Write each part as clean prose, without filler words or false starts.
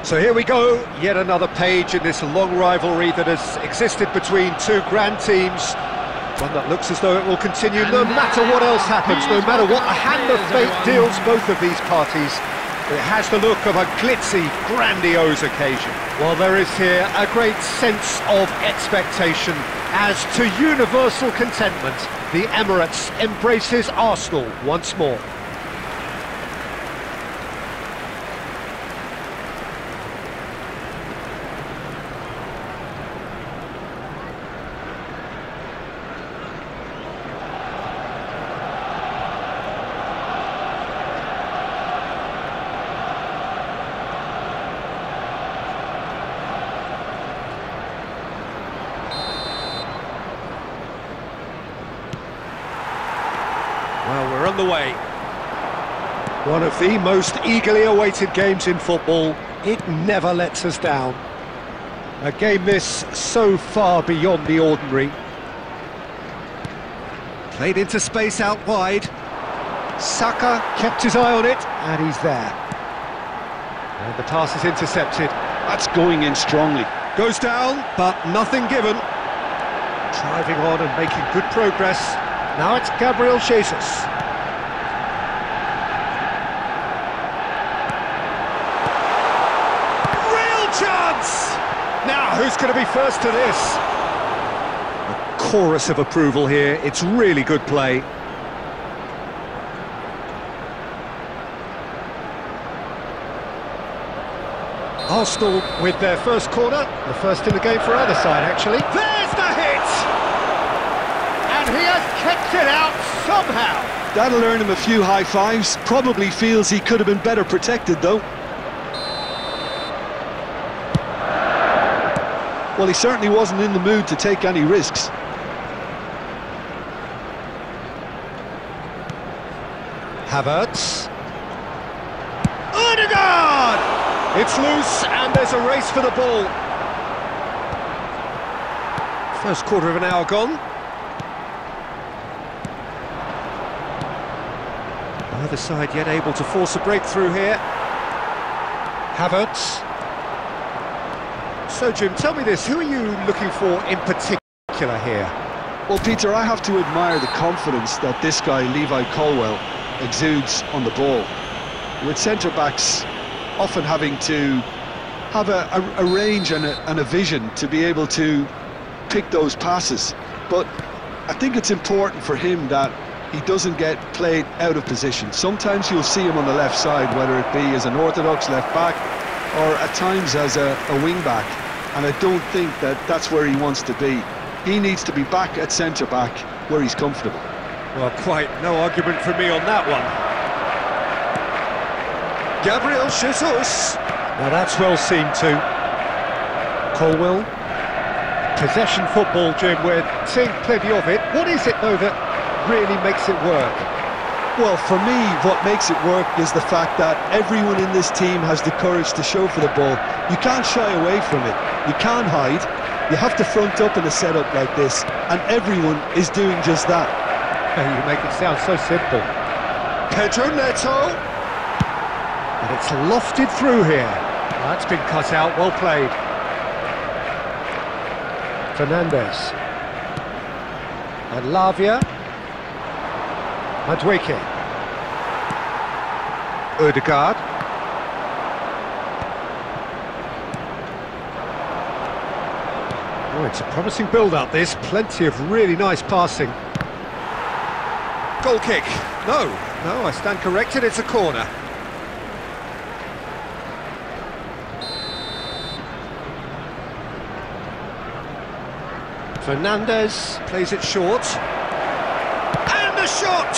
So here we go, yet another page in this long rivalry that has existed between two grand teams. One that looks as though it will continue no matter what else happens, no matter what the hand of fate deals both of these parties. It has the look of a glitzy, grandiose occasion. While there is here a great sense of expectation as to universal contentment, the Emirates embraces Arsenal once more. Well, we're on the way. One of the most eagerly awaited games in football. It never lets us down. A game this so far beyond the ordinary. Played into space out wide. Saka kept his eye on it, and he's there. And the pass is intercepted. That's going in strongly. Goes down, but nothing given. Driving on and making good progress. Now it's Gabriel Jesus. Real chance! Now, who's going to be first to this? A chorus of approval here. It's really good play. Arsenal with their first corner. The first in the game for either side, actually. There's the hit! And he has kept it out somehow. That'll earn him a few high fives. Probably feels he could have been better protected, though. Well, he certainly wasn't in the mood to take any risks. Havertz. Odegaard! It's loose, and there's a race for the ball. First quarter of an hour gone. Either side yet able to force a breakthrough here. Havertz. So, Jim, tell me this, who are you looking for in particular here? Well, Peter, I have to admire the confidence that this guy, Levi Colwill, exudes on the ball. With centre-backs often having to have a range and a vision to be able to pick those passes. But I think it's important for him that he doesn't get played out of position. Sometimes you'll see him on the left side, whether it be as an orthodox left back or at times as a wing back, and I don't think that that's where he wants to be. He needs to be back at centre back where he's comfortable. Well, quite no argument from me on that one. Gabriel Jesus. Now that's well seen too. Colwill. Possession football, Jim, we're seeing plenty of it. What is it though that really makes it work? Well, for me, what makes it work is the fact that everyone in this team has the courage to show for the ball. You can't shy away from it. You can't hide. You have to front up in a setup like this, and everyone is doing just that. You make it sound so simple. Pedro Neto. And it's lofted through here. That's been cut out, well played. Fernandez. And Lavia. Madueke. Odegaard. Oh, it's a promising build-up, this. Plenty of really nice passing. Goal kick. No, I stand corrected, it's a corner. Fernandez plays it short. And the shot!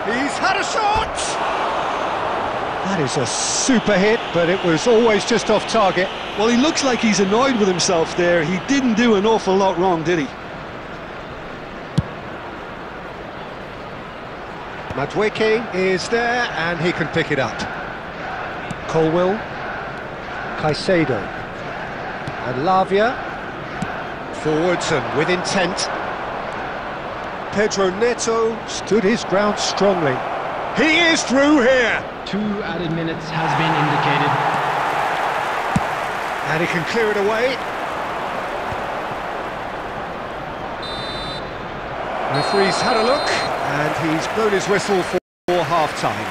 He's had a shot! That is a super hit, but it was always just off target. Well, he looks like he's annoyed with himself there. He didn't do an awful lot wrong, did he? Madueke is there, and he can pick it up. Colwill, Caicedo, and Lavia. Forwards and with intent. Pedro Neto stood his ground strongly. He is through here! 2 added minutes has been indicated. And he can clear it away. The referee's had a look, and he's blown his whistle for half-time.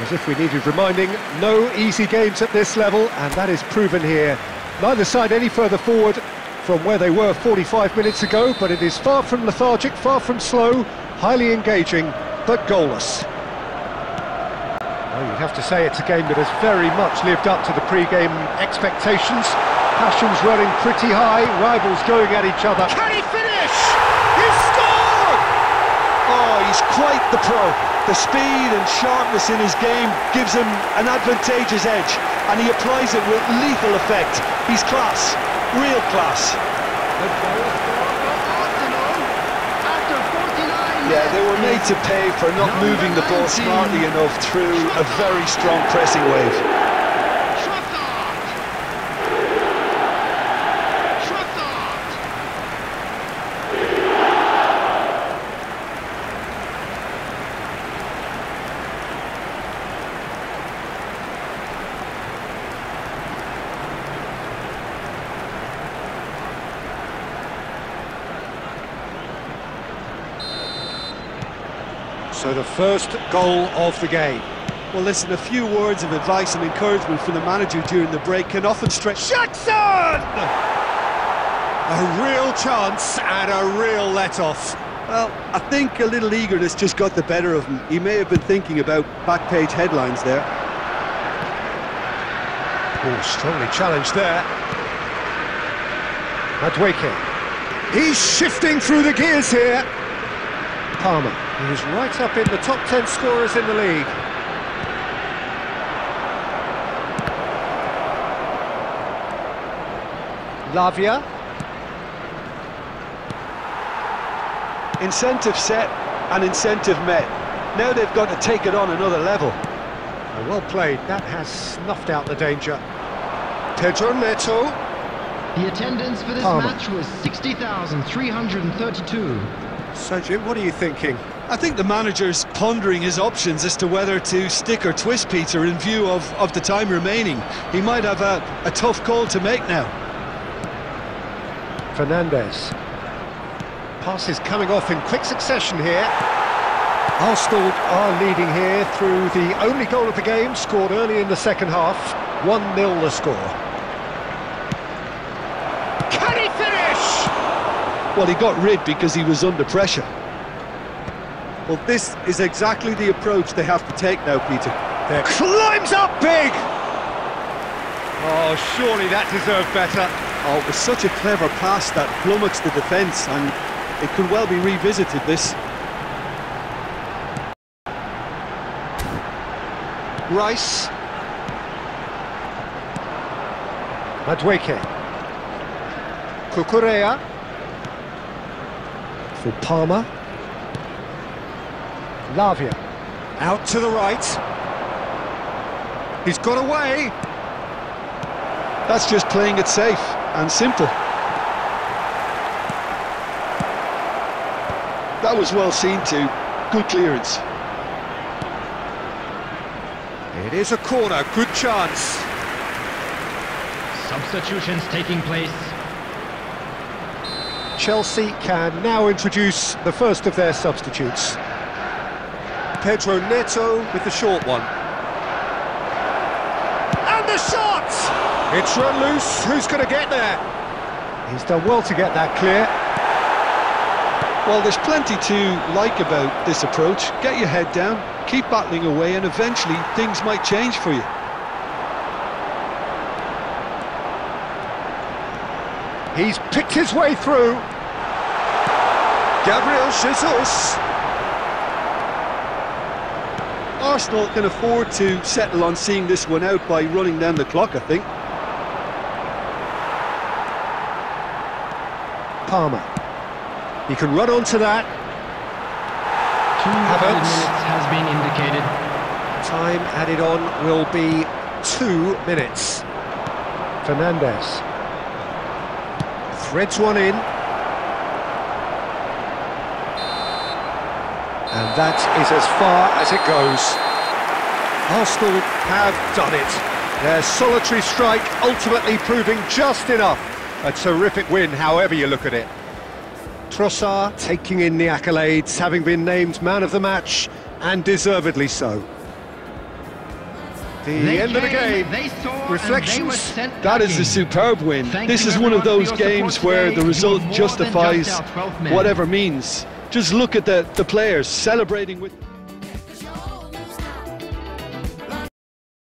As if we needed reminding, no easy games at this level, and that is proven here. Neither side any further forward from where they were 45 minutes ago, but it is far from lethargic, far from slow, highly engaging, but goalless. Well, you'd have to say it's a game that has very much lived up to the pre-game expectations. Passions running pretty high, rivals going at each other. Can he finish? He's scored! Oh, he's quite the pro. The speed and sharpness in his game gives him an advantageous edge, and he applies it with lethal effect. He's class, real class. Yeah, they were made to pay for not moving the ball smartly enough through a very strong pressing wave. So the first goal of the game. Well, listen, a few words of advice and encouragement from the manager during the break can often stretch. Jackson! A real chance and a real let-off. Well, I think a little eagerness just got the better of him. He may have been thinking about back-page headlines there. Oh, strongly challenged there. Madueke. He's shifting through the gears here. Palmer. He's right up in the top 10 scorers in the league. Lavia. Incentive set and incentive met. Now they've got to take it on another level. Well played. That has snuffed out the danger. Pedro Neto. The attendance for this match was 60,332. So, Jim, what are you thinking? I think the manager's pondering his options as to whether to stick or twist Peter in view of the time remaining. He might have a tough call to make now. Fernandez. Passes coming off in quick succession here. Arsenal are leading here through the only goal of the game, scored early in the second half. 1-0 the score. Can he finish? Well, he got rid because he was under pressure. Well, this is exactly the approach they have to take now, Peter. There climbs up big! Oh, surely that deserved better. Oh, it was such a clever pass that flummoxed the defence, and it could well be revisited, this. Rice. Madueke. Cucurella. For Palmer. Lavia. Out to the right. He's got away. That's just playing it safe and simple. That was well seen too. Good clearance. It is a corner, good chance. Substitutions taking place. Chelsea can now introduce the first of their substitutes. Pedro Neto with the short one. And the shot! It's run loose, who's going to get there? He's done well to get that clear. Well, there's plenty to like about this approach. Get your head down, keep battling away, and eventually things might change for you. He's picked his way through. Gabriel Jesus. Arsenal can afford to settle on seeing this one out by running down the clock, I think. Palmer. He can run onto that. 2 added Havertz. minutes has been indicated. Time added on will be 2 minutes. Fernandes threads one in. And that is as far as it goes. Arsenal have done it. Their solitary strike ultimately proving just enough. A terrific win, however you look at it. Trossard taking in the accolades, having been named man of the match, and deservedly so. The end of the game. Reflections. That is a superb win. This is one of those games where the result justifies whatever means. Just look at the players celebrating with...